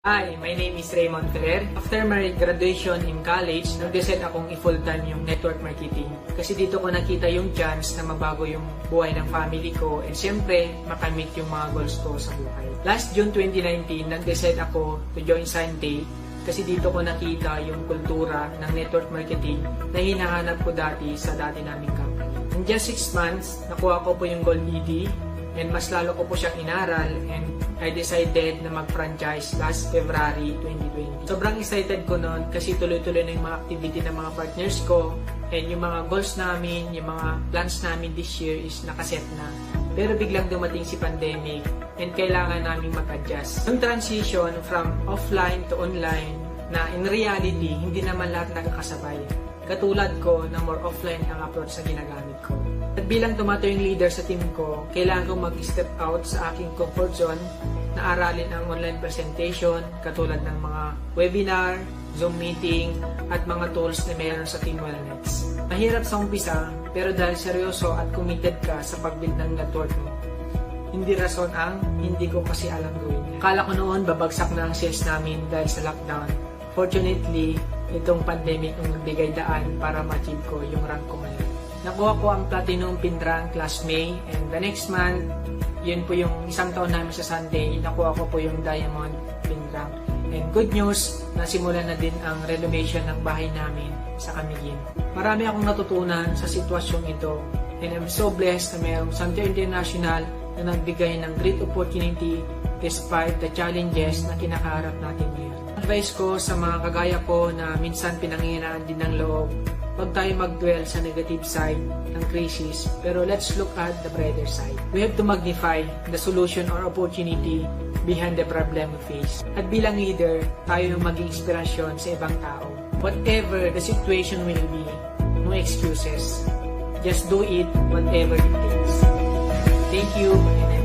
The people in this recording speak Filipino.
Hi, my name is Raymond Ferrer. After my graduation in college, nag-decide akong i-full-time yung network marketing. Kasi dito ko nakita yung chance na mabago yung buhay ng family ko and siyempre, makamit yung mga goals ko sa buhay. Last June 2019, nag-decide ako to join Sunday kasi dito ko nakita yung kultura ng network marketing na hinahanap ko dati sa dati naming company. In just 6 months, nakuha ko po yung Gold ED and mas lalo ko po siyang inaral and I decided na mag-franchise last February 2020. Sobrang excited ko noon kasi tuloy-tuloy na yung mga activity ng mga partners ko and yung mga goals namin, yung mga plans namin this year is nakaset na. Pero biglang dumating si pandemic and kailangan namin mag-adjust. Yung transition from offline to online na in reality, hindi naman lahat nakakasabay. Katulad ko na more offline ang approach sa ginagamit ko. At bilang tumato yung leader sa team ko, kailangan kong mag-step out sa aking comfort zone na aralin ang online presentation katulad ng mga webinar, Zoom meeting, at mga tools na mayroon sa Team Wellness. Mahirap sa umpisa, pero dahil seryoso at committed ka sa pag-build ng network mo, hindi rason ang hindi ko kasi alam gawin. Akala ko noon babagsak na ang sales namin dahil sa lockdown. Fortunately, itong pandemic ang nagbigay daan para ma-achieve ko yung rank ko ngayon. Nakuha ko ang Platinum Pin rank last May and the next month, yun po yung isang taon namin sa Sunday, nakuha ko po yung Diamond Pin rank. And good news, nasimulan na din ang renovation ng bahay namin sa Camiguin. Marami akong natutunan sa sitwasyong ito and I'm so blessed na mayroong Santer International na nagbigay ng great opportunity despite the challenges na kinakaharap natin ngayon. Advice ko sa mga kagaya ko na minsan pinanghihinaan din ng loob, huwag tayo mag-dwell sa negative side ng crisis, pero let's look at the brighter side. We have to magnify the solution or opportunity behind the problem we face. At bilang leader, tayo yung maging inspirasyon sa ibang tao. Whatever the situation will be, no excuses. Just do it whatever it takes. Thank you and